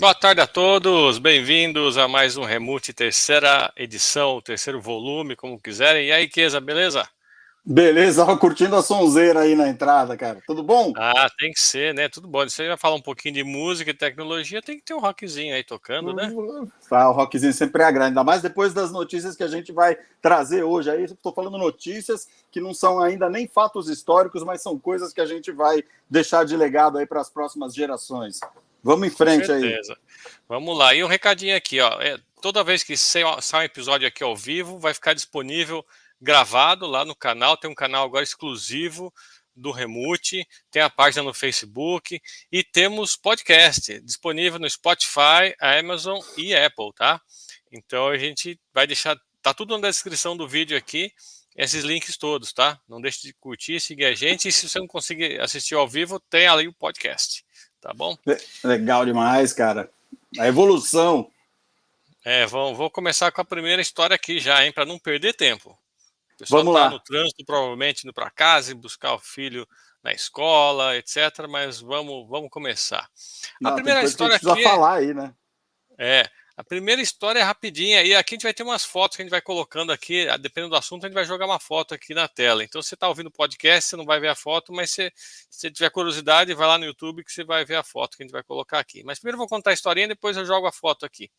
Boa tarde a todos, bem-vindos a mais um Remute, terceira edição, terceiro volume, como quiserem. E aí, Keza, beleza? Beleza, curtindo a sonzeira aí na entrada, cara. Tudo bom? Ah, tem que ser, né? Tudo bom. Você vai falar um pouquinho de música e tecnologia, tem que ter um rockzinho aí tocando, né? O rockzinho sempre agrada, ainda mais depois das notícias que a gente vai trazer hoje. Aí estou falando notícias que não são ainda nem fatos históricos, mas são coisas que a gente vai deixar de legado aí para as próximas gerações. Vamos em frente aí. Com certeza. Vamos lá. E um recadinho aqui, ó. Toda vez que sai um episódio aqui ao vivo, vai ficar disponível gravado lá no canal. Tem um canal agora exclusivo do Remute, tem a página no Facebook e temos podcast disponível no Spotify, Amazon e Apple, tá? Então a gente vai deixar, tá tudo na descrição do vídeo aqui, esses links todos, tá? Não deixe de curtir, seguir a gente e se você não conseguir assistir ao vivo, tem ali o podcast, tá bom? Legal demais, cara. A evolução. Vou começar com a primeira história aqui já, hein, para não perder tempo. O pessoal Vamos está lá. no trânsito, provavelmente indo para casa e buscar o filho na escola, etc. Mas vamos começar. Não, A tem primeira coisa que a história gente precisa aqui falar aí, né? a primeira história é rapidinha e aqui a gente vai ter umas fotos que a gente vai colocando aqui, dependendo do assunto, a gente vai jogar uma foto aqui na tela. Então, você está ouvindo o podcast, você não vai ver a foto, mas se você tiver curiosidade, vai lá no YouTube que você vai ver a foto que a gente vai colocar aqui. Mas primeiro eu vou contar a historinha, depois eu jogo a foto aqui.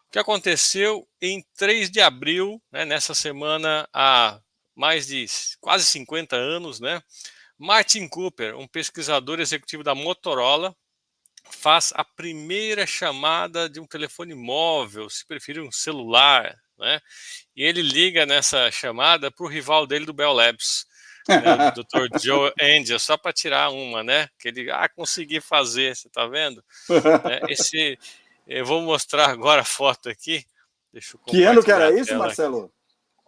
O que aconteceu em 3 de abril, né, nessa semana, há mais de quase 50 anos, né? Martin Cooper, um pesquisador executivo da Motorola, faz a primeira chamada de um telefone móvel, se preferir um celular, né? E ele liga nessa chamada para o rival dele do Bell Labs, né, o Dr. Joe Angel, só para tirar uma, né? Que ele consegui fazer, você tá vendo? Eu vou mostrar agora a foto aqui. Deixa eu Que ano que compartilhar era a isso, tela aqui. Marcelo?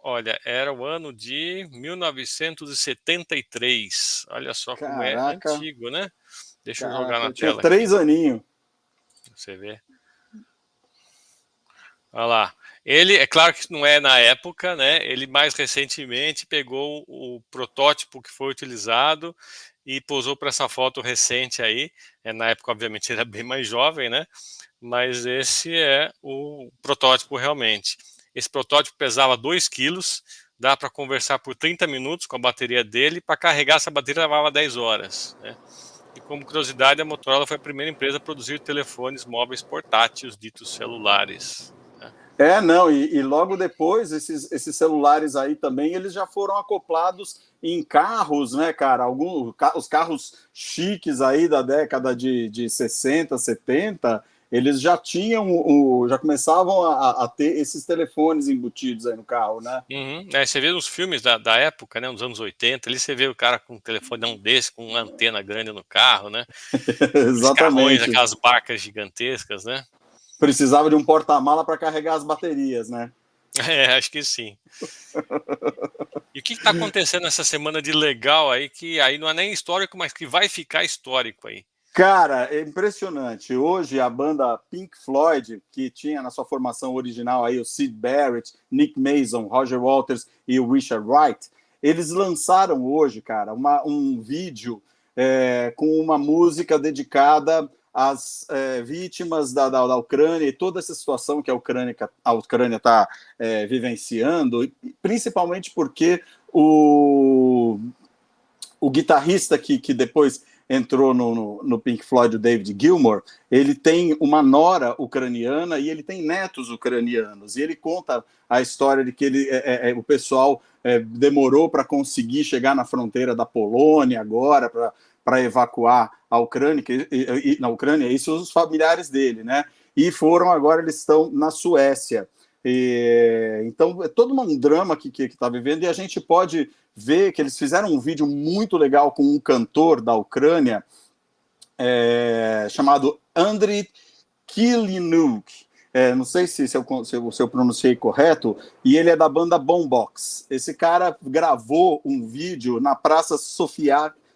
Olha, era o ano de 1973. Olha só como é Caraca, antigo, né? Deixa eu jogar caraca, na eu tinha tela aqui. 3 aninhos. Você vê. Olha lá. Ele, é claro que não é na época, né? Ele mais recentemente pegou o protótipo que foi utilizado e posou para essa foto recente aí. Na época, obviamente, ele era bem mais jovem, né? Mas esse é o protótipo realmente. Esse protótipo pesava 2 quilos, dá para conversar por 30 minutos com a bateria dele, para carregar essa bateria levava 10 horas, né? E como curiosidade, a Motorola foi a primeira empresa a produzir telefones móveis portáteis, ditos celulares. Não, e logo depois, esses celulares aí também, eles já foram acoplados em carros, né, cara? Os carros chiques aí da década de 60, 70, eles já tinham, já começavam a ter esses telefones embutidos aí no carro, né? Uhum. Você vê nos filmes da época, né, nos anos 80, ali você vê o cara com um telefonão desse, com uma antena grande no carro, né? Os carrões, Exatamente. aquelas barcas gigantescas, né? Precisava de um porta-mala para carregar as baterias, né? Acho que sim. E o que está acontecendo essa semana de legal aí, que aí não é nem histórico, mas que vai ficar histórico aí? Cara, é impressionante. Hoje a banda Pink Floyd, que tinha na sua formação original aí o Syd Barrett, Nick Mason, Roger Waters e o Richard Wright, eles lançaram hoje, cara, um vídeo com uma música dedicada às vítimas da Ucrânia e toda essa situação que a Ucrânia está vivenciando, principalmente porque o guitarrista que depois entrou no Pink Floyd, o David Gilmour, ele tem uma nora ucraniana e ele tem netos ucranianos. E ele conta a história de que o pessoal demorou para conseguir chegar na fronteira da Polônia agora, para evacuar a Ucrânia, na Ucrânia, isso os familiares dele, né? E agora eles estão na Suécia. Então, é todo um drama que está vivendo, e a gente pode ver que eles fizeram um vídeo muito legal com um cantor da Ucrânia chamado Andriy Kilinuk. Não sei se eu pronunciei correto, e ele é da banda Boombox. Esse cara gravou um vídeo na Praça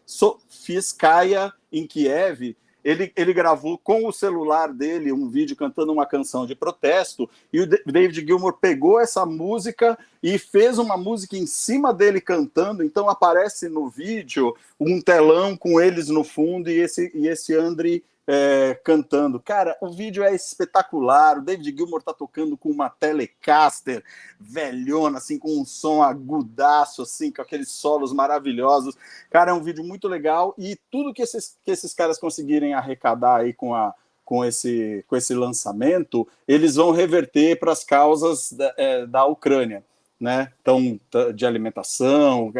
Sofiskaya, em Kiev. Ele gravou com o celular dele um vídeo cantando uma canção de protesto, e o David Gilmour pegou essa música e fez uma música em cima dele cantando. Então aparece no vídeo um telão com eles no fundo e esse Andriy cantando. Cara, o vídeo é espetacular. O David Gilmour tá tocando com uma Telecaster velhona, assim, com um som agudaço, assim, com aqueles solos maravilhosos. Cara, é um vídeo muito legal e tudo que esses caras conseguirem arrecadar aí com esse lançamento, eles vão reverter para as causas da Ucrânia, né? Então, de alimentação,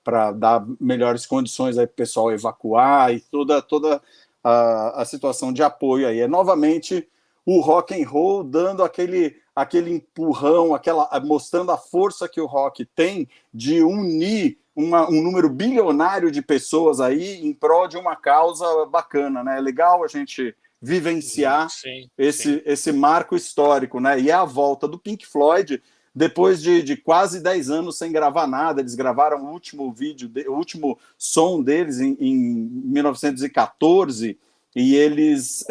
para dar melhores condições aí para o pessoal evacuar e toda a situação de apoio aí. É novamente o rock and roll dando aquele empurrão, mostrando a força que o rock tem de unir um número bilionário de pessoas aí em prol de uma causa bacana, né? É legal a gente vivenciar esse marco histórico, né? E é a volta do Pink Floyd depois de quase 10 anos sem gravar nada. Eles gravaram o último som deles em 1914 e eles...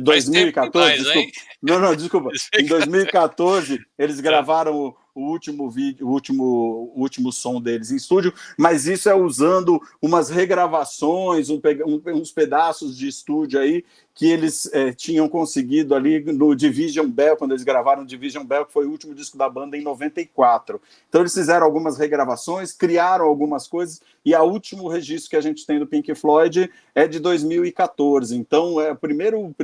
2014, desculpa. Não, desculpa. Em 2014, eles gravaram o último vídeo, o último som deles em estúdio, mas isso é usando umas regravações, uns pedaços de estúdio aí que eles tinham conseguido ali no Division Bell, quando eles gravaram o Division Bell, que foi o último disco da banda em 94. Então eles fizeram algumas regravações, criaram algumas coisas, e o último registro que a gente tem do Pink Floyd é de 2014. Então é o primeiro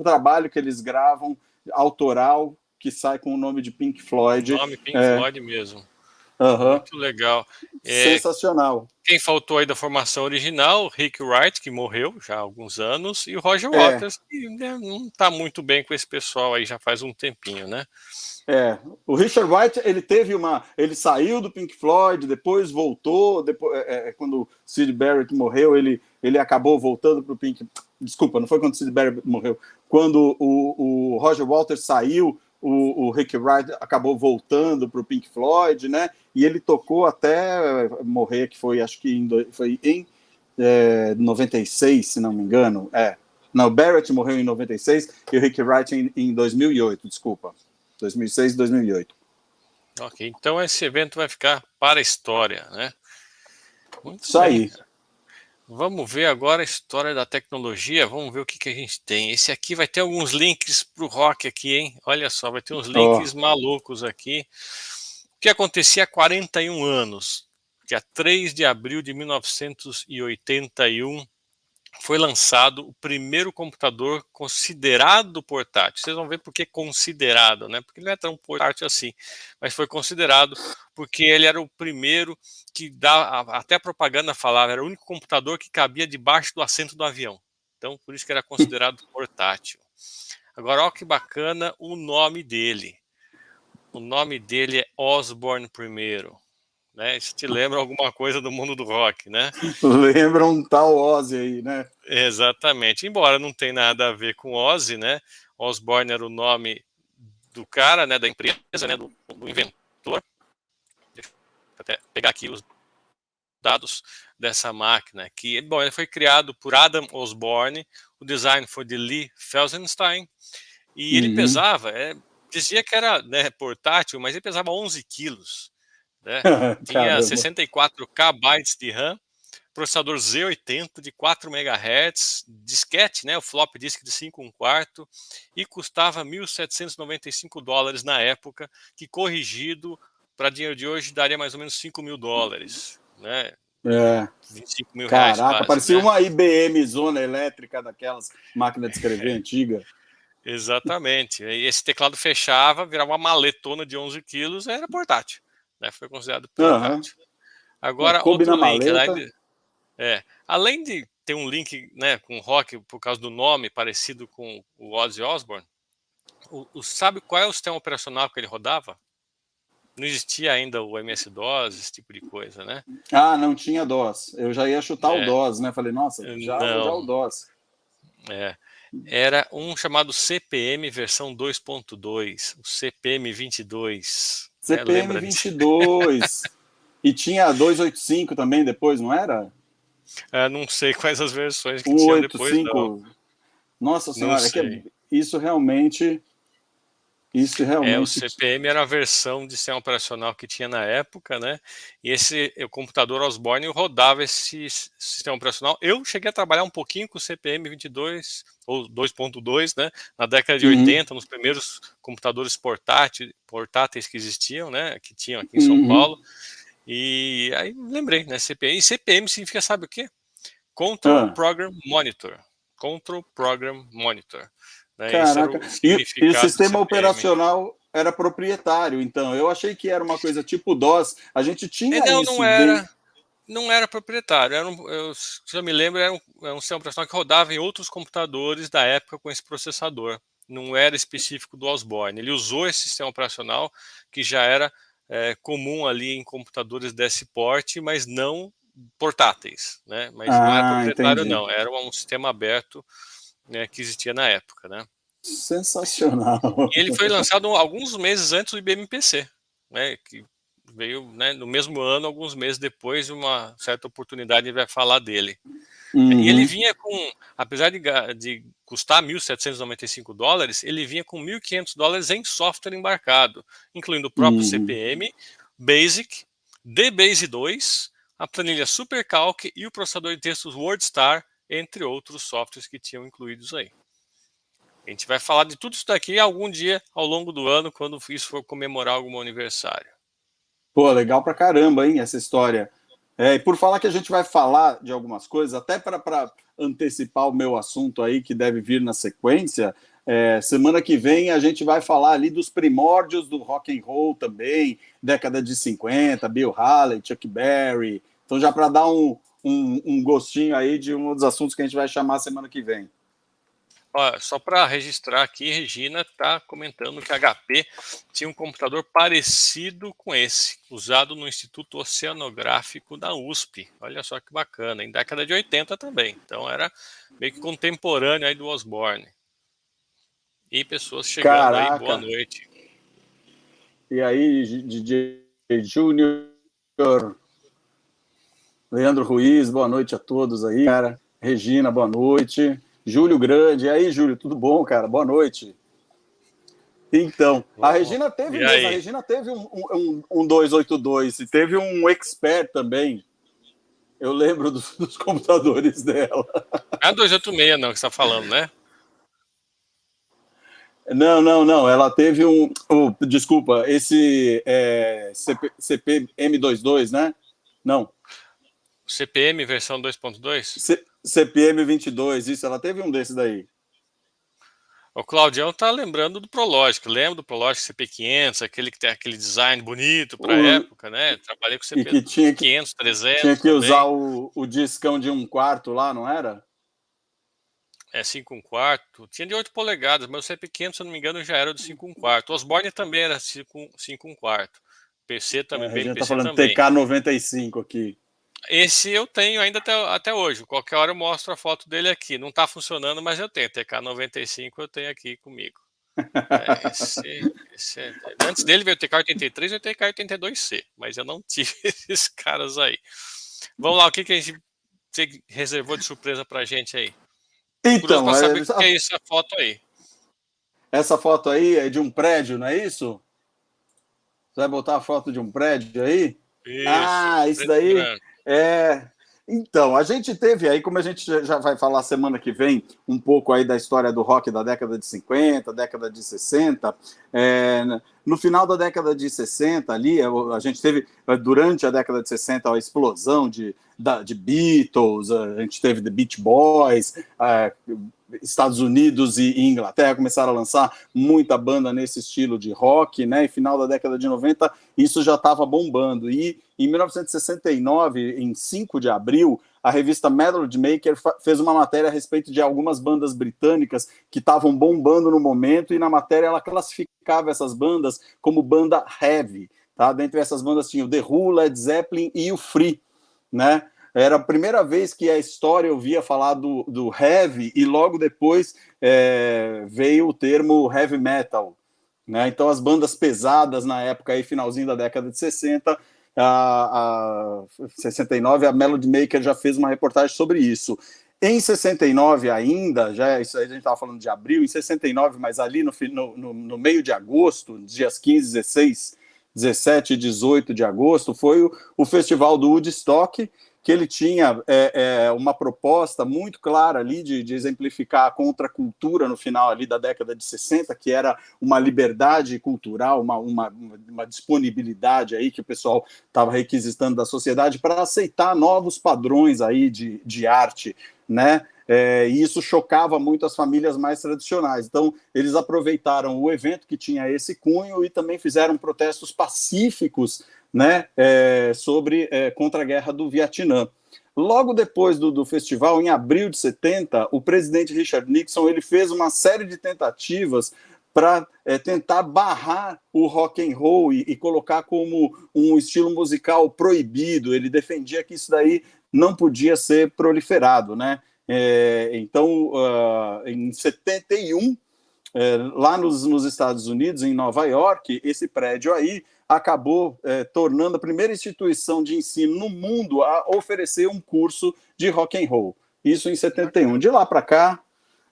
trabalho que eles gravam, autoral, que sai com o nome de Pink Floyd. O nome Pink Floyd mesmo. Muito legal. Sensacional. Quem faltou aí da formação original, Rick Wright, que morreu já há alguns anos, e o Roger Waters, que não está muito bem com esse pessoal aí já faz um tempinho, né? O Richard Wright, ele saiu do Pink Floyd, depois voltou, quando o Syd Barrett morreu, ele acabou voltando para o Pink... Desculpa, não foi quando o Syd Barrett morreu. Quando o Roger Waters saiu, o Rick Wright acabou voltando para o Pink Floyd, né? E ele tocou até morrer, que foi, acho que foi em 96, se não me engano. Não, Barrett morreu em 96 e o Rick Wright em 2008, desculpa. 2006 e 2008. Ok, então esse evento vai ficar para a história, né? Muito Isso bem. aí. Vamos ver agora a história da tecnologia, vamos ver o que a gente tem. Esse aqui vai ter alguns links para o rock aqui, hein? Olha só, vai ter uns links malucos aqui. O que acontecia há 41 anos? Dia 3 de abril de 1981, foi lançado o primeiro computador considerado portátil. Vocês vão ver por que considerado, né? Porque ele não é tão portátil assim, mas foi considerado porque ele era o primeiro que até a propaganda falava, era o único computador que cabia debaixo do assento do avião. Então, por isso que era considerado portátil. Agora, olha que bacana o nome dele. O nome dele é Osborne I. Né? Isso te lembra alguma coisa do mundo do rock, né? Lembra um tal Ozzy aí, né? Exatamente. Embora não tenha nada a ver com Ozzy, né? Osborne era o nome do cara, né? Da empresa, né? Do inventor. Deixa eu até pegar aqui os dados dessa máquina. Ele foi criado por Adam Osborne. O design foi de Lee Felsenstein. E ele pesava, dizia que era, né, portátil, mas ele pesava 11 quilos. Né? Tinha 64 KB de RAM, processador Z80 de 4 MHz, disquete, né, o flop disk de 5 1/4, e custava $1.795 na época, que corrigido para dinheiro de hoje daria mais ou menos $5.000, né? 25 mil reais Caraca, quase, parecia né? uma IBM zona elétrica daquelas máquinas de escrever antiga. Exatamente. E esse teclado fechava, virava uma maletona de 11 quilos, era portátil. Né? Foi considerado portátil. Agora, outro link. Além de ter um link, né, com rock por causa do nome parecido com o Ozzy Osbourne, sabe qual é o sistema operacional que ele rodava? Não existia ainda o MS-DOS, esse tipo de coisa, né? Não tinha DOS. Eu já ia chutar o DOS, né? Falei, nossa, já o DOS. Era um chamado CPM versão 2.2, o CPM 22. CPM 22. E tinha 285 também depois, não era? Não sei quais as versões que tinham depois, não. Nossa senhora, isso realmente... Isso O realmente. CP/M era a versão de sistema operacional que tinha na época, né? E o computador Osborne rodava esse sistema operacional. Eu cheguei a trabalhar um pouquinho com o CP/M 22 ou 2.2, né? Na década de Uhum, 80, nos primeiros computadores portáteis que existiam, né? Que tinham aqui em São uhum. Paulo. E aí lembrei, né? CP/M. E CP/M significa, sabe o quê? Control Ah, Program Monitor. Control Program Monitor. Né? Esse era caraca. o E o significado do sistema CP/M. operacional era proprietário, então. Eu achei que era uma coisa tipo DOS. A gente tinha Não, não isso dentro. era. Não era proprietário. Se eu me lembro, era um sistema operacional que rodava em outros computadores da época com esse processador. Não era específico do Osborne. Ele usou esse sistema operacional que já era comum ali em computadores desse porte, mas não portáteis, né? Mas não era Ah, proprietário, entendi. não. Era um sistema aberto, né, que existia na época, né? Sensacional. E ele foi lançado alguns meses antes do IBM PC, né? Que veio, né, no mesmo ano, alguns meses depois, uma certa oportunidade, a gente vai falar dele. E ele Uhum, vinha com, apesar de custar $1.795, ele vinha com $1.500 em software embarcado, incluindo o próprio uhum. CP/M, Basic, DBase 2, a planilha SuperCalc e o processador de textos WordStar, entre outros softwares que tinham incluídos aí. A gente vai falar de tudo isso daqui algum dia ao longo do ano, quando isso for comemorar algum aniversário. Pô, legal pra caramba, hein, essa história. E por falar que a gente vai falar de algumas coisas, até para antecipar o meu assunto aí, que deve vir na sequência, semana que vem a gente vai falar ali dos primórdios do rock and roll também, década de 50, Bill Haley, Chuck Berry. Então, já para dar um gostinho aí de um dos assuntos que a gente vai chamar semana que vem. Ó, só para registrar aqui, Regina está comentando que a HP tinha um computador parecido com esse, usado no Instituto Oceanográfico da USP. Olha só que bacana, em década de 80 também. Então era meio que contemporâneo aí do Osborne. E pessoas chegando aí, boa Caraca! noite. E aí, DJ Júnior, Leandro Ruiz, boa noite a todos aí, cara. Regina, boa noite. Júlio Grande, e aí, Júlio, tudo bom, cara? Boa noite. Então, a Vamos. Regina teve E mesmo, a aí? Regina teve um 282 e teve um Expert também. Eu lembro dos computadores dela. Não é 286 não que você está falando, né? Não, não, não. Ela teve desculpa, esse CPM22, né? Não. CPM versão 2.2? CPM 22, isso. Ela teve um desses daí. O Claudião tá lembrando do Prologic. Lembra do Prologic CP500, aquele que tem aquele design bonito para a O, época, né? Trabalhei com e CP que 500, tinha 300 que usar também. o discão de 1/4 lá, não era? 5 1/4. Tinha de 8 polegadas, mas o CP500, se eu não me engano, já era de 5 1/4. O Osborne também era 5 1/4. PC também, A bem gente tá PC falando também. TK95 aqui. Esse eu tenho ainda até hoje. Qualquer hora eu mostro a foto dele aqui. Não está funcionando, mas eu tenho. TK95 eu tenho aqui comigo. Antes dele veio o TK83 e o TK82C, mas eu não tive esses caras aí. Vamos lá, o que a gente reservou de surpresa pra gente aí? Tô curioso Então, para saber o que é essa foto aí. essa foto aí é de um prédio, não é isso? Você vai botar a foto de um prédio aí? Isso, Ah, isso preto e daí branco. é. Então, a gente teve aí, como a gente já vai falar semana que vem, um pouco aí da história do rock da década de 50, década de 60. No final da década de 60, ali, a gente teve, durante a década de 60, a explosão de Beatles, a gente teve The Beach Boys, Estados Unidos e Inglaterra começaram a lançar muita banda nesse estilo de rock, né? E final da década de 90, isso já estava bombando. E em 1969, em 5 de abril, a revista Melody Maker fez uma matéria a respeito de algumas bandas britânicas que estavam bombando no momento, e na matéria ela classificava essas bandas como banda heavy. Tá? Dentre essas bandas tinha o The Who, Led Zeppelin e o Free, né? Era a primeira vez que a história eu via falar do heavy, e logo depois veio o termo heavy metal. Né? Então, as bandas pesadas na época, aí, finalzinho da década de 60, a 69, a Melody Maker já fez uma reportagem sobre isso. Em 69 ainda, já isso aí a gente estava falando de abril, em 69, mas ali no meio de agosto, dias 15, 16, 17 e 18 de agosto, foi o festival do Woodstock, que ele tinha uma proposta muito clara ali de exemplificar a contracultura no final ali da década de 60, que era uma liberdade cultural, uma disponibilidade aí que o pessoal estava requisitando da sociedade para aceitar novos padrões aí de arte, né? E isso chocava muito as famílias mais tradicionais. Então, eles aproveitaram o evento que tinha esse cunho e também fizeram protestos pacíficos, né, contra a guerra do Vietnã. Logo depois do festival, em abril de 70, o presidente Richard Nixon ele fez uma série de tentativas para tentar barrar o rock and roll e colocar como um estilo musical proibido. Ele defendia que isso daí não podia ser proliferado, né? Então, em 71, lá nos Estados Unidos, em Nova York, esse prédio aí acabou tornando a primeira instituição de ensino no mundo a oferecer um curso de rock and roll. Isso em 71. De lá para cá,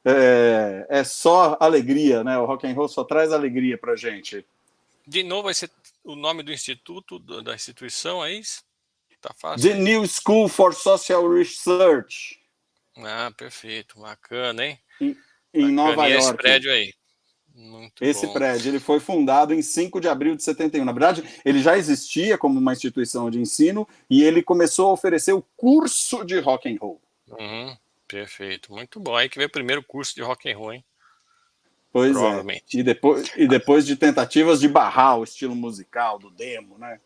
é só alegria, né? O rock and roll só traz alegria para gente. De novo, vai ser o nome do instituto, da instituição, é isso? Tá fácil. The New School for Social Research. Ah, perfeito, bacana, hein? Em Nova York. Esse prédio aí. Muito esse bom. prédio ele foi fundado em 5 de abril de 71. Na verdade, ele já existia como uma instituição de ensino e ele começou a oferecer o curso de rock and roll. Perfeito, muito bom. Aí que veio o primeiro curso de rock and roll, hein? Pois provavelmente. E depois de tentativas de barrar o estilo musical do demo, né?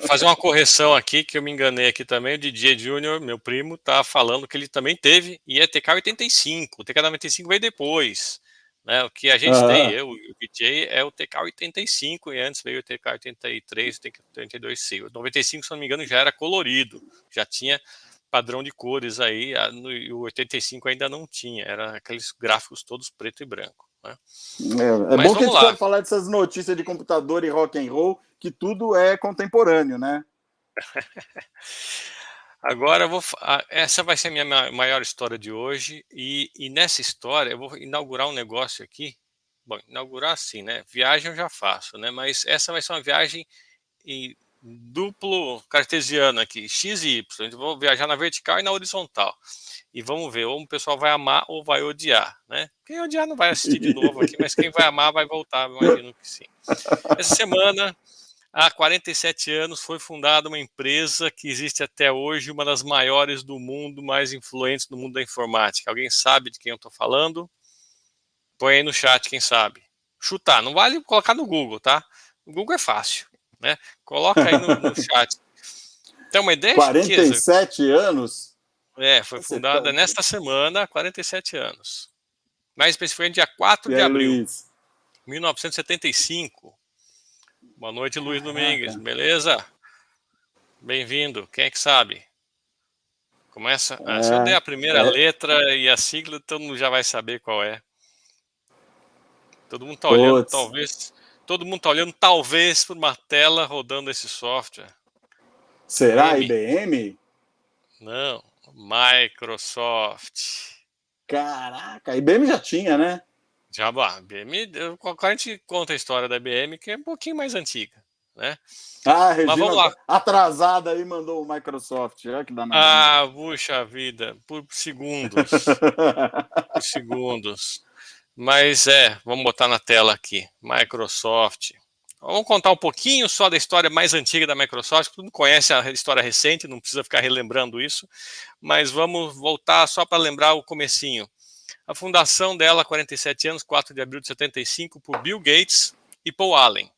Fazer uma correção aqui, que eu me enganei aqui também. O DJ Júnior, meu primo, tá falando que ele também teve IETK 85. O TK 95 veio depois, né? O que a gente tem, o DJ, é o TK 85 e antes veio o TK 83, o TK 82C. O 95, se não me engano, já era colorido, já tinha padrão de cores aí, e o 85 ainda não tinha, era aqueles gráficos todos preto e branco. Né? Mas bom que a gente pode falar dessas notícias de computador e rock and roll, que tudo é contemporâneo, né? Agora, essa vai ser a minha maior história de hoje, e nessa história eu vou inaugurar um negócio aqui. Bom, inaugurar sim, né? Viagem eu já faço, né? Mas essa vai ser uma viagem em duplo cartesiano aqui, X e Y. Eu vou viajar na vertical e na horizontal. E vamos ver, ou o pessoal vai amar ou vai odiar, né? Quem odiar não vai assistir de novo aqui, mas quem vai amar vai voltar, imagino que sim. Essa semana, há 47 anos, foi fundada uma empresa que existe até hoje, uma das maiores do mundo, mais influentes do mundo da informática. Alguém sabe de quem eu estou falando? Põe aí no chat, quem sabe. Chutar, não vale colocar no Google, tá? O Google é fácil, né? Coloca aí no chat. Tem uma ideia? 47 anos? Foi fundada nesta semana, há 47 anos. Mais especificamente, dia 4 de abril, Luiz? 1975. Boa noite, Luiz Domingues. Beleza? Bem-vindo. Quem é que sabe? Começa. Se eu der a primeira letra e a sigla, todo mundo já vai saber qual é. Todo mundo está olhando, talvez. Todo mundo está olhando, talvez, por uma tela rodando esse software. Será IBM? Não, Microsoft. Caraca, a IBM já tinha, né? Já, IBM, a gente conta a história da IBM, que é um pouquinho mais antiga, né? A Regina atrasada aí mandou o Microsoft. Olha que danado. Puxa vida, por segundos. Por segundos. Mas vamos botar na tela aqui, Microsoft. Vamos contar um pouquinho só da história mais antiga da Microsoft. Todo mundo conhece a história recente, não precisa ficar relembrando isso. Mas vamos voltar só para lembrar o comecinho. A fundação dela, 47 anos, 4 de abril de 75, por Bill Gates e Paul Allen.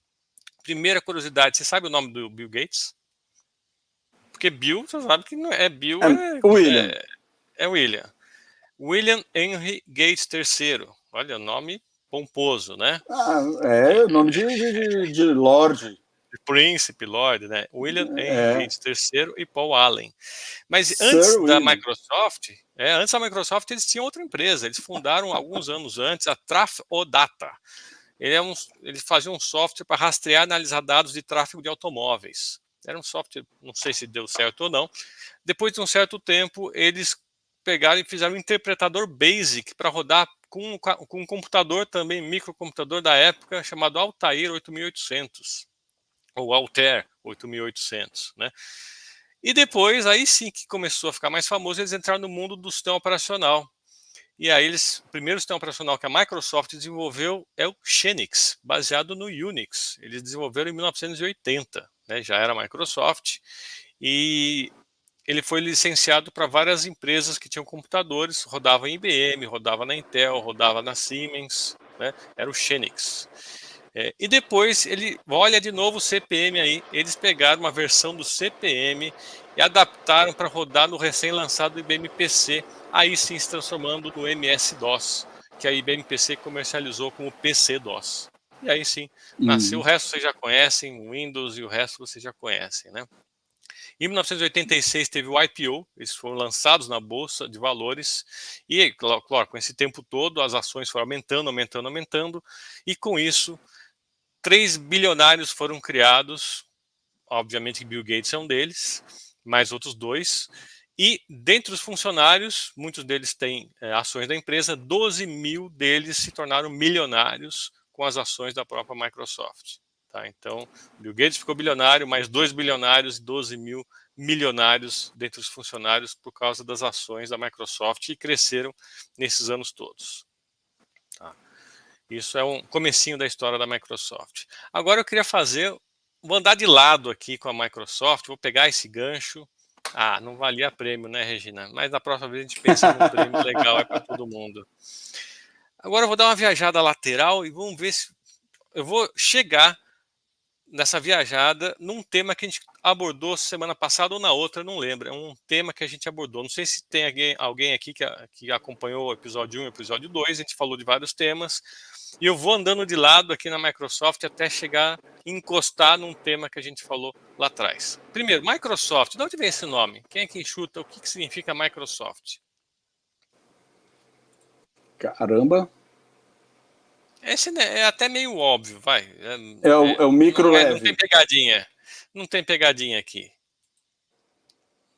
Primeira curiosidade, você sabe o nome do Bill Gates? Porque Bill, você sabe que não é Bill, William. É William. William Henry Gates III. Olha, nome pomposo, né? Nome de Lorde. De príncipe, Lorde, né? William Henry Gates III e Paul Allen. Mas Sir antes da William. Microsoft, eles tinham outra empresa. Eles fundaram alguns anos antes a Traf-O-Data. Eles faziam um software para rastrear e analisar dados de tráfego de automóveis. Era um software, não sei se deu certo ou não. Depois de um certo tempo, eles pegaram e fizeram um interpretador BASIC para rodar com um computador também, microcomputador da época, chamado Altair 8800, ou Altair 8800, né? E depois, aí sim que começou a ficar mais famoso, eles entraram no mundo do sistema operacional. E aí o primeiro sistema operacional que a Microsoft desenvolveu é o Xenix, baseado no Unix. Eles desenvolveram em 1980, né? Já era Microsoft, e ele foi licenciado para várias empresas que tinham computadores, rodava em IBM, rodava na Intel, rodava na Siemens, né? Era o Xenix. E depois ele olha de novo o CP/M aí, eles pegaram uma versão do CP/M e adaptaram para rodar no recém-lançado IBM PC, aí sim se transformando no MS-DOS, que a IBM PC comercializou como PC-DOS. E aí sim, nasceu. O resto vocês já conhecem, o Windows e o resto vocês já conhecem, né? Em 1986 teve o IPO, eles foram lançados na Bolsa de Valores, e, claro, com esse tempo todo as ações foram aumentando, aumentando, aumentando, e com isso 3 bilionários foram criados, obviamente Bill Gates é um deles, mais outros 2, e dentre os funcionários, muitos deles têm ações da empresa, 12 mil deles se tornaram milionários com as ações da própria Microsoft. Tá? Então, Bill Gates ficou bilionário, mais 2 bilionários e 12 mil milionários dentre os funcionários por causa das ações da Microsoft e cresceram nesses anos todos. Tá? Isso é um comecinho da história da Microsoft. Agora eu queria vou andar de lado aqui com a Microsoft, vou pegar esse gancho. Ah, não valia prêmio, né, Regina? Mas na próxima vez a gente pensa num prêmio legal, é para todo mundo. Agora eu vou dar uma viajada lateral e vamos ver se eu vou chegar nessa viajada num tema que a gente abordou semana passada ou na outra, não lembro. É um tema que a gente abordou. Não sei se tem alguém aqui que acompanhou o episódio 1 e o episódio 2. A gente falou de vários temas. E eu vou andando de lado aqui na Microsoft até chegar encostar num tema que a gente falou lá atrás. Primeiro, Microsoft. De onde vem esse nome? Quem é que chuta? O que significa Microsoft? Caramba. Esse é até meio óbvio, vai. É o micro leve. Não tem pegadinha. Não tem pegadinha aqui.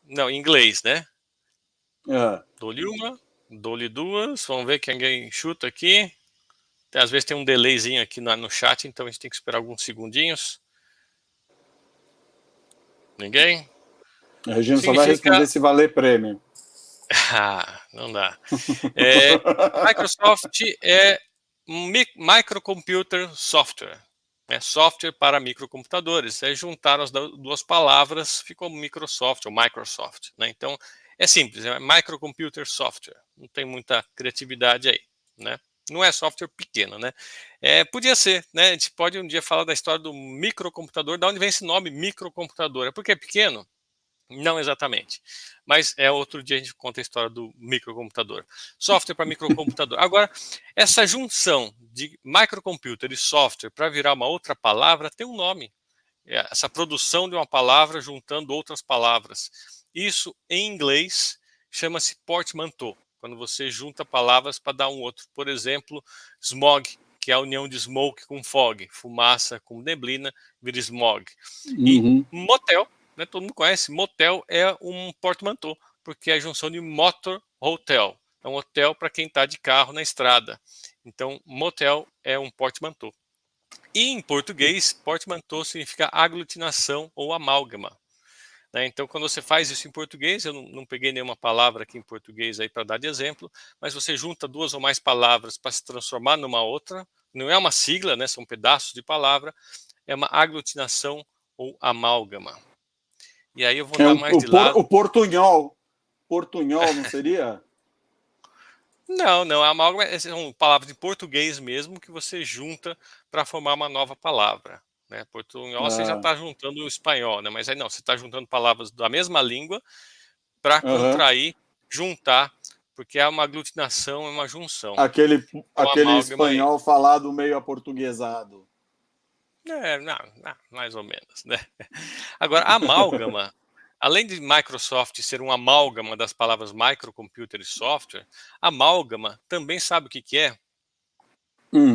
Não, em inglês, né? Dou-lhe uma, dou-lhe duas. Vamos ver que alguém chuta aqui. Às vezes tem um delayzinho aqui no chat, então a gente tem que esperar alguns segundinhos. Ninguém? A Regina só vai responder se valer prêmio. Ah, não dá. Microsoft é microcomputer software. É software para microcomputadores. Juntaram as duas palavras, ficou Microsoft ou Microsoft. Né? Então, é simples, é microcomputer software. Não tem muita criatividade aí. Né? Não é software pequeno, né? Podia ser, né? A gente pode um dia falar da história do microcomputador, da onde vem esse nome microcomputador. É porque é pequeno? Não exatamente, mas outro dia a gente conta a história do microcomputador. Software para microcomputador. Agora, essa junção de microcomputer e software para virar uma outra palavra tem um nome. Essa produção de uma palavra juntando outras palavras. Isso, em inglês, chama-se portmanteau, quando você junta palavras para dar um outro. Por exemplo, smog, que é a união de smoke com fog, fumaça com neblina, vira smog. E motel, né, todo mundo conhece, motel é um portmanteau, porque é a junção de motor hotel. É um hotel para quem está de carro na estrada. Então, motel é um portmanteau. E em português, portmanteau significa aglutinação ou amálgama. Né? Então, quando você faz isso em português, eu não peguei nenhuma palavra aqui em português aí para dar de exemplo, mas você junta duas ou mais palavras para se transformar numa outra. Não é uma sigla, né? São pedaços de palavra. É uma aglutinação ou amálgama. E aí eu vou dar mais de lado. O portunhol. Portunhol, não seria? Não, a amálgama são palavras de português mesmo que você junta para formar uma nova palavra. Né? Portunhol você já está juntando o espanhol, né? Mas aí não, você está juntando palavras da mesma língua para contrair, juntar, porque é uma aglutinação, é uma junção. Aquele espanhol falado meio aportuguesado. Não, mais ou menos. Né? Agora, amálgama. Além de Microsoft ser um amálgama das palavras microcomputer e software, amálgama também sabe o que é?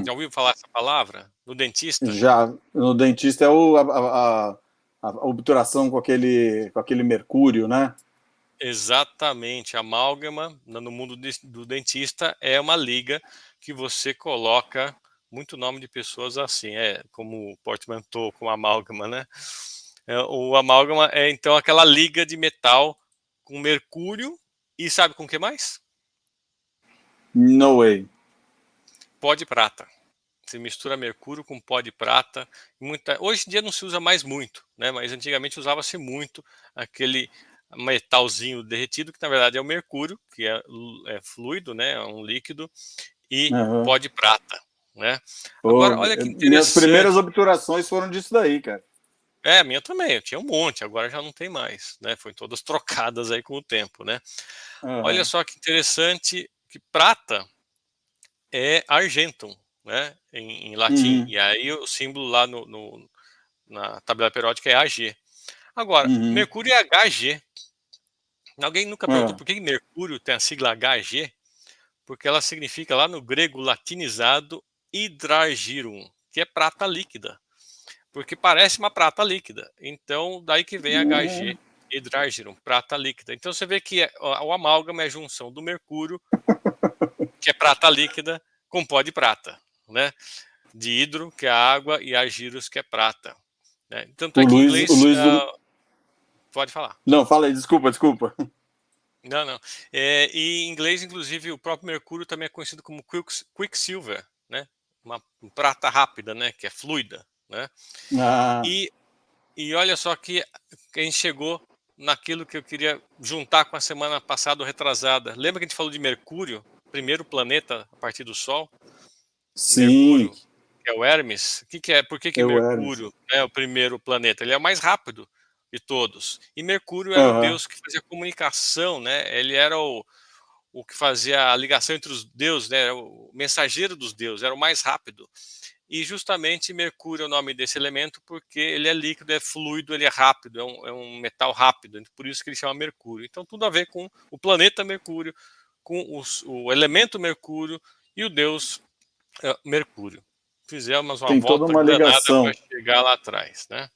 Já ouviu falar essa palavra? No dentista? Já. No dentista é a obturação com aquele mercúrio, né? Exatamente, amálgama no mundo do dentista é uma liga que você coloca muito nome de pessoas assim, como portmanteau, como amálgama, né? O amálgama é então aquela liga de metal com mercúrio e sabe com o que mais? No way. Pó de prata. Você mistura mercúrio com pó de prata. Hoje em dia não se usa mais muito, né? Mas antigamente usava-se muito aquele metalzinho derretido, que na verdade é o mercúrio, que é fluido, né? É um líquido, e Uhum. pó de prata, né? Pô, Agora, olha que minhas primeiras interessante. obturações foram disso daí, cara. A minha também, eu tinha um monte, agora já não tem mais, né? Foi todas trocadas aí com o tempo, né? Olha Uhum. só que interessante que prata é argentum, né? Em latim. Uhum. E aí o símbolo lá na tabela periódica é Ag. Agora, Uhum. Mercúrio é Hg. Alguém nunca perguntou Uhum. por que Mercúrio tem a sigla Hg? Porque ela significa lá no grego latinizado hydrargyrum, que é prata líquida. Porque parece uma prata líquida. Então, daí que vem Hg, hydrargyrum, prata líquida. Então você vê que o amálgama é a junção do mercúrio, que é prata líquida, com pó de prata, né? De hidro, que é água, e argyros, que é prata. Né? Tanto O é que em Luiz, o inglês, Luiz. pode falar. Não, fala aí, desculpa, desculpa. Não, não. E em inglês, inclusive, o próprio mercúrio também é conhecido como quicksilver, né? Uma prata rápida, né? Que é fluida, né? Ah, E, e olha só que a gente chegou naquilo que eu queria juntar com a semana passada ou retrasada. Lembra que a gente falou de Mercúrio, primeiro planeta a partir do Sol? sim, Mercúrio, que é o Hermes. Por que eu era. Mercúrio é o primeiro planeta? Ele é o mais rápido de todos. E Mercúrio era o Aham. deus que fazia comunicação, né? Ele era o que fazia a ligação entre os deuses, né? Era o mensageiro dos deuses, era o mais rápido. E justamente Mercúrio é o nome desse elemento porque ele é líquido, é fluido, ele é rápido, é um metal rápido, por isso que ele chama Mercúrio. Então tudo a ver com o planeta Mercúrio, com o elemento Mercúrio e o deus Mercúrio. Fizemos uma Tem toda volta uma danada para ligação. chegar lá atrás, né?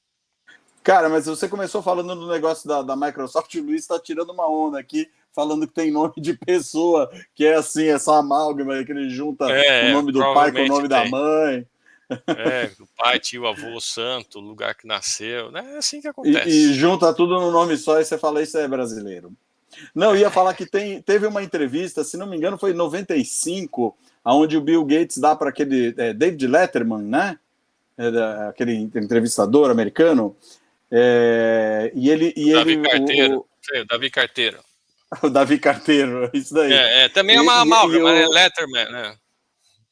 Cara, mas você começou falando do negócio da Microsoft, o Luiz está tirando uma onda aqui, falando que tem nome de pessoa, que é assim, essa amálgama que ele junta o nome do pai com o Provavelmente nome da tem. mãe. O pai, tio, avô, santo, lugar que nasceu, né? É assim que E acontece. junta tudo no nome só e você fala, isso é brasileiro. Não, ia falar que teve uma entrevista, se não me engano, foi em 95, onde o Bill Gates dá para aquele David Letterman, né? Aquele entrevistador americano. E Davi ele Carteiro. Sei, o Davi Carteiro. o Davi Carteiro, isso daí. Também é uma E amálgama, né? o Letterman, né?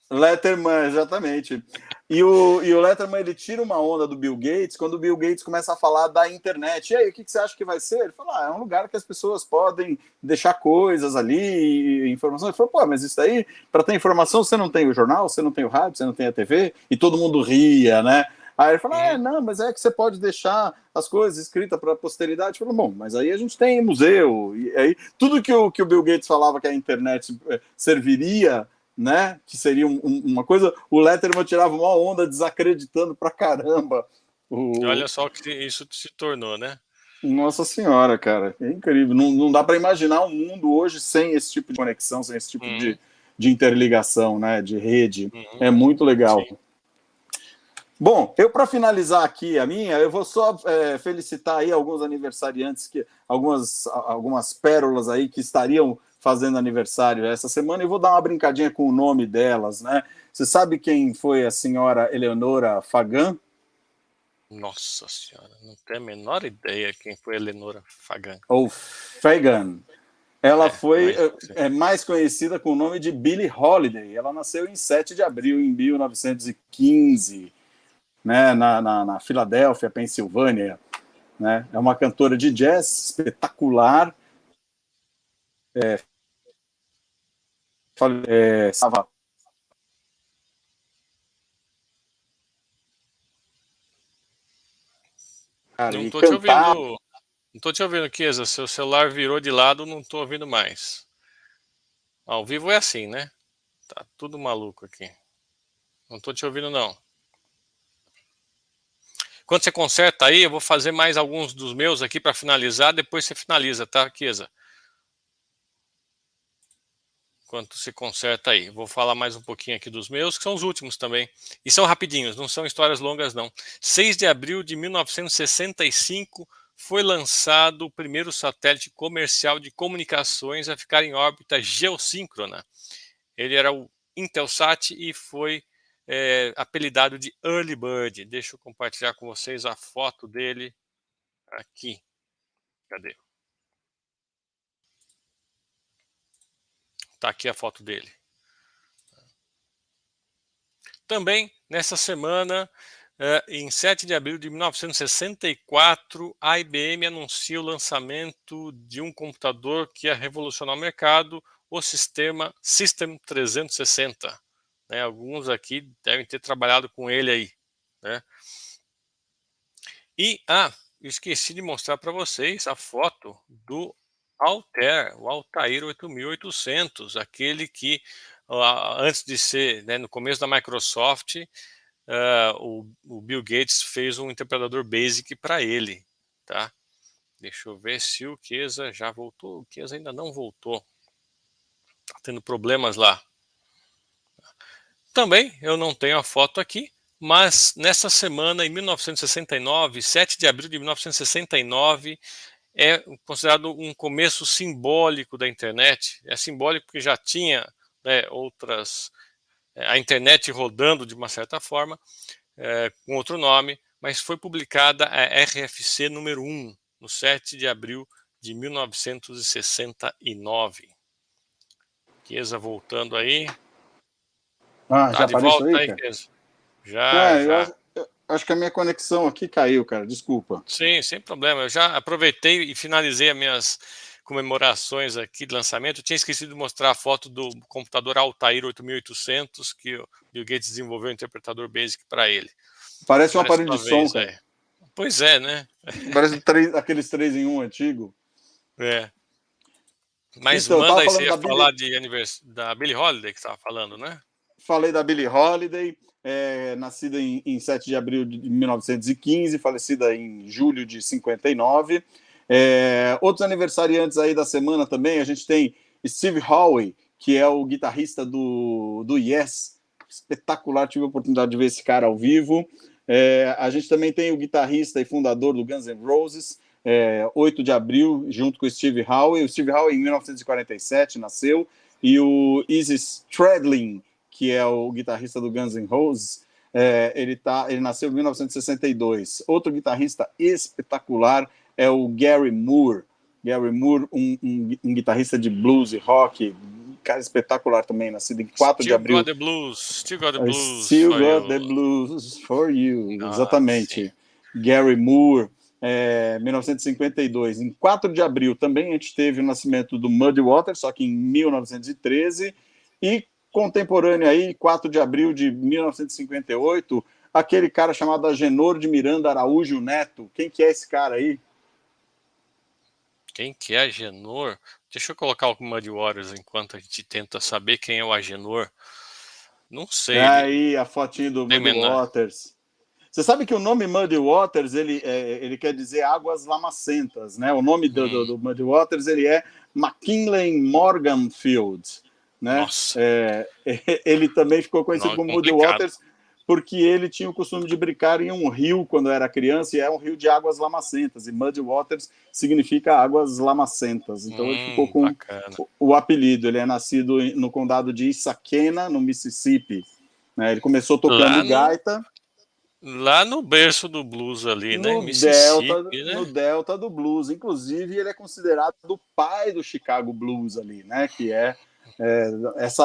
Letterman, exatamente. E o Letterman, ele tira uma onda do Bill Gates quando o Bill Gates começa a falar da internet. E aí, o que você acha que vai ser? Ele fala, é um lugar que as pessoas podem deixar coisas ali, informações. Ele falou, pô, mas isso aí, para ter informação, você não tem o jornal, você não tem o rádio, você não tem a TV, e todo mundo ria, né? Aí ele falou, Uhum. não, mas é que você pode deixar as coisas escritas para a posteridade. Ele falou, bom, mas aí a gente tem museu. E aí, tudo que o Bill Gates falava que a internet serviria, né? Que seria uma coisa. O Letterman tirava uma onda desacreditando pra caramba. O... Olha só o que isso se tornou, né? Nossa Senhora, cara, é incrível. Não dá para imaginar um mundo hoje sem esse tipo de conexão, sem esse tipo Uhum, de interligação, né? De rede. uhum, É muito legal. sim. Bom, eu para finalizar aqui a minha, eu vou só felicitar aí alguns aniversariantes, algumas pérolas aí que estariam fazendo aniversário essa semana e vou dar uma brincadinha com o nome delas, né? Você sabe quem foi a senhora Eleonora Fagan? Nossa senhora, não tenho a menor ideia quem foi Eleonora Fagan. Ou Fagan? Ela foi Imagino que sim. mais conhecida com o nome de Billie Holiday. Ela nasceu em 7 de abril de 1915, né, na Filadélfia, Pensilvânia. Né? É uma cantora de jazz espetacular. Estava. Cara, Não e tô te cantar. ouvindo. Não tô te ouvindo, Kiesa. Seu celular virou de lado, não tô ouvindo mais. Ao vivo é assim, né? Tá tudo maluco aqui. Não tô te ouvindo, não. Enquanto você conserta aí, eu vou fazer mais alguns dos meus aqui para finalizar, depois você finaliza, tá, Chiesa? Enquanto se conserta aí. Vou falar mais um pouquinho aqui dos meus, que são os últimos também. E são rapidinhos, não são histórias longas, não. 6 de abril de 1965 foi lançado o primeiro satélite comercial de comunicações a ficar em órbita geossíncrona. Ele era o Intelsat e foi apelidado de Early Bird. Deixa eu compartilhar com vocês a foto dele aqui. Cadê? Tá aqui a foto dele. Também, nessa semana, em 7 de abril de 1964, a IBM anuncia o lançamento de um computador que ia revolucionar o mercado, o sistema System 360. Né, alguns aqui devem ter trabalhado com ele aí. Né? E, esqueci de mostrar para vocês a foto do Altair, o Altair 8800, aquele que, antes de ser, né, no começo da Microsoft, o Bill Gates fez um interpretador BASIC para ele, tá? Deixa eu ver se o Chiesa já voltou. O Chiesa ainda não voltou. Tá tendo problemas lá. Também eu não tenho a foto aqui, mas nessa semana, em 1969, 7 de abril de 1969, é considerado um começo simbólico da internet. É simbólico porque já tinha, né, a internet rodando de uma certa forma, com outro nome, mas foi publicada a RFC número 1, no 7 de abril de 1969. Chiesa voltando aí. Tá Já de apareceu volta aí, aí, cara? Chiesa? Já. Eu acho que a minha conexão aqui caiu, cara. Desculpa. Sim, sem problema. Eu já aproveitei e finalizei as minhas comemorações aqui de lançamento. Eu tinha esquecido de mostrar a foto do computador Altair 8800, que o Bill Gates desenvolveu um interpretador BASIC para ele. Parece um Agora é aparelho de sua som, vez cara. aí. Pois é, né? Parece aqueles 3 em 1 antigo. É. Mas Então, eu manda tava aí, você falando ia da falar da Billie Holiday que você estava falando, né? Falei da Billie Holiday, nascida em 7 de abril de 1915, falecida em julho de 59. Outros aniversariantes aí da semana também, a gente tem Steve Howe, que é o guitarrista do Yes, espetacular, tive a oportunidade de ver esse cara ao vivo. A gente também tem o guitarrista e fundador do Guns N' Roses, 8 de abril, junto com o Steve Howe. O Steve Howe, em 1947, nasceu, e o Izzy Stradlin, que é o guitarrista do Guns N' Roses, ele nasceu em 1962. Outro guitarrista espetacular é o Gary Moore. Gary Moore, um guitarrista de blues e rock, um cara espetacular também, nascido em 4 de abril. Still got the blues Still for got you. the blues for you. Sim. Exatamente. Gary Moore, 1952. Em 4 de abril também a gente teve o nascimento do Muddy Waters, só que em 1913. E contemporâneo aí, 4 de abril de 1958, aquele cara chamado Agenor de Miranda Araújo Neto. Quem que é esse cara aí? Quem que é Agenor? Deixa eu colocar o Muddy Waters enquanto a gente tenta saber quem é o Agenor. Não sei. Aí a fotinha do Muddy menor. Waters. Você sabe que o nome Muddy Waters, ele quer dizer águas lamacentas, né? O nome do Muddy Waters, ele é McKinley Morganfield, né? Nossa. Ele também ficou conhecido como Muddy Waters porque ele tinha o costume de brincar em um rio quando era criança, e é um rio de águas lamacentas, e Muddy Waters significa águas lamacentas. Então ele ficou com o apelido. Ele é nascido no condado de Issaquena, no Mississippi. Né? Ele começou tocando gaita. Lá no berço do blues ali, né? No delta do blues. Inclusive, ele é considerado o pai do Chicago Blues ali, né? Que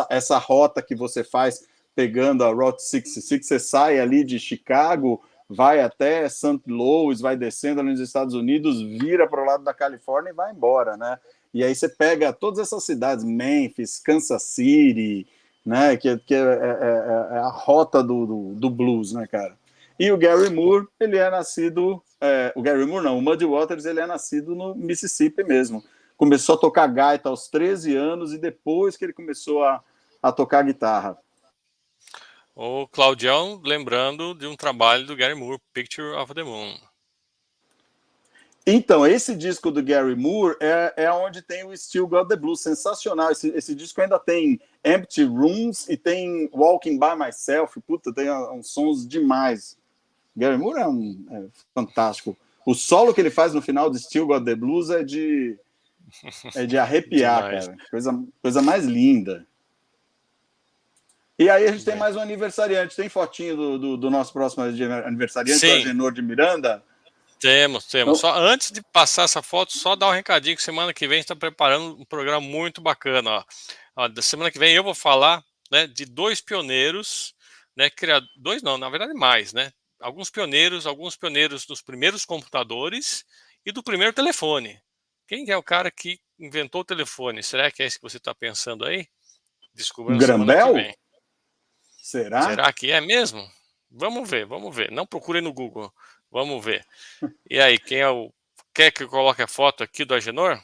essa rota que você faz pegando a Route 66, você sai ali de Chicago, vai até St. Louis, vai descendo ali nos Estados Unidos, vira para o lado da Califórnia e vai embora, né? E aí você pega todas essas cidades, Memphis, Kansas City, né? Que é a rota do blues, né, cara? E o Gary Moore, ele é nascido... o Gary Moore não, o Muddy Waters, ele é nascido no Mississippi mesmo. Começou a tocar gaita aos 13 anos e depois que ele começou a tocar guitarra. O Claudião, lembrando de um trabalho do Gary Moore, Picture of the Moon. Então, esse disco do Gary Moore é onde tem o Still Got the Blues, sensacional. Esse disco ainda tem Empty Rooms e tem Walking By Myself. Puta, tem uns sons demais. Gary Moore é fantástico. O solo que ele faz no final do Still Got the Blues é de arrepiar, cara. Coisa mais linda. E aí a gente tem mais um aniversariante. Tem fotinho do nosso próximo aniversariante, o Agenor de Miranda? Temos. Então, só antes de passar essa foto, só dar um recadinho que semana que vem está preparando um programa muito bacana. Ó, da semana que vem eu vou falar, né, de dois pioneiros, né, dois não, na verdade mais, né? Alguns pioneiros dos primeiros computadores e do primeiro telefone. Quem é o cara que inventou o telefone? Será que é esse que você está pensando aí? Descobrindo semana que vem. Será? Será que é mesmo? Vamos ver. Não procurem no Google. Vamos ver. E aí, quer que eu coloque a foto aqui do Agenor?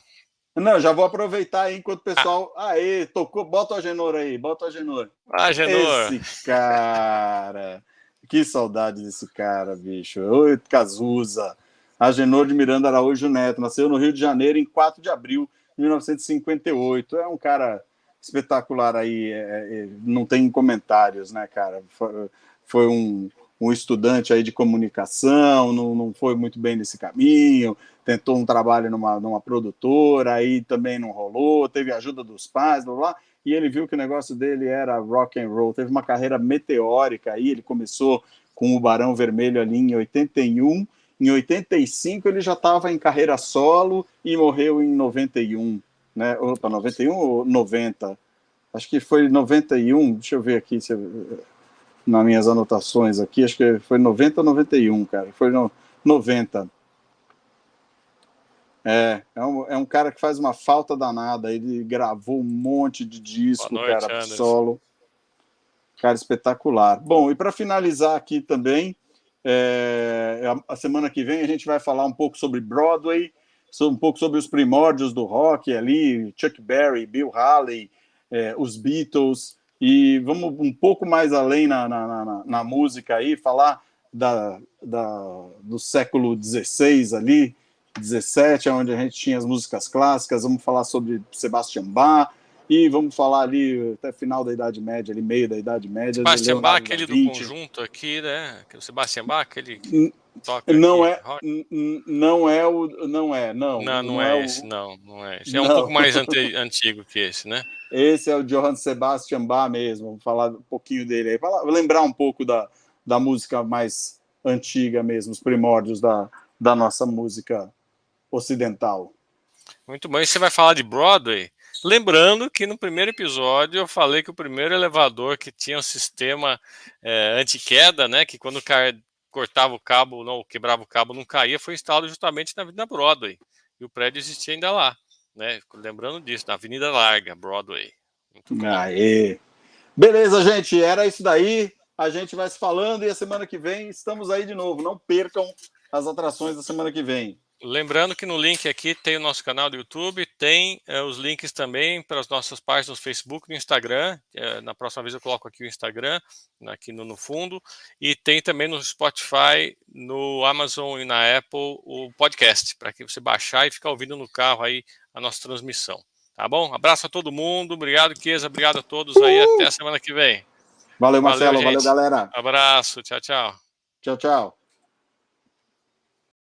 Não, já vou aproveitar aí enquanto o pessoal... Aê, tocou, bota o Agenor aí, bota o Agenor. Agenor. Esse cara... Que saudade desse cara, bicho. Oi, Cazuza. Agenor de Miranda Araújo Neto. Nasceu no Rio de Janeiro em 4 de abril de 1958. É um cara espetacular aí. Não tem comentários, né, cara? Foi um estudante aí de comunicação, não foi muito bem nesse caminho, tentou um trabalho numa produtora, aí também não rolou, teve a ajuda dos pais, blá, blá, e ele viu que o negócio dele era rock and roll, teve uma carreira meteórica aí, ele começou com o Barão Vermelho ali em 81, em 85 ele já estava em carreira solo e morreu em 91, né? Opa, 91 ou 90? Acho que foi 91, deixa eu ver aqui se nas minhas anotações aqui, acho que foi 90 ou 91, cara. Foi no 90. É um cara que faz uma falta danada. Ele gravou um monte de disco, noite, cara, solo. Cara espetacular. Bom, e para finalizar aqui também, a semana que vem a gente vai falar um pouco sobre Broadway, um pouco sobre os primórdios do rock ali, Chuck Berry, Bill Haley, os Beatles. E vamos um pouco mais além na música aí, falar do século XVI ali, 17, onde a gente tinha as músicas clássicas, vamos falar sobre Sebastian Bach, e vamos falar ali até final da Idade Média, ali meio da Idade Média. Sebastian Bach, aquele do conjunto aqui, né? O Sebastian Bach, aquele toca não aqui. Não é. Não é esse. É um pouco mais antigo que esse, né? Esse é o Johann Sebastian Bach mesmo, vamos falar um pouquinho dele aí, para lembrar um pouco da música mais antiga mesmo, os primórdios da nossa música ocidental. Muito bom, e você vai falar de Broadway? Lembrando que no primeiro episódio eu falei que o primeiro elevador que tinha um sistema anti-queda, né, que quando cortava o cabo, não quebrava o cabo, não caía, foi instalado justamente na Avenida Broadway. E o prédio existia ainda lá, né? Lembrando disso, na Avenida Larga, Broadway. Muito bom. Aê. Beleza, gente, era isso daí. A gente vai se falando e a semana que vem estamos aí de novo. Não percam as atrações da semana que vem. Lembrando que no link aqui tem o nosso canal do YouTube, tem os links também para as nossas páginas no Facebook e no Instagram. Na próxima vez eu coloco aqui o Instagram, aqui no fundo. E tem também no Spotify, no Amazon e na Apple o podcast, para que você baixar e ficar ouvindo no carro aí a nossa transmissão. Tá bom? Abraço a todo mundo. Obrigado, Chiesa. Obrigado a todos aí. Até a semana que vem. Valeu, Marcelo. Valeu, galera. Abraço. Tchau, tchau. Tchau, tchau.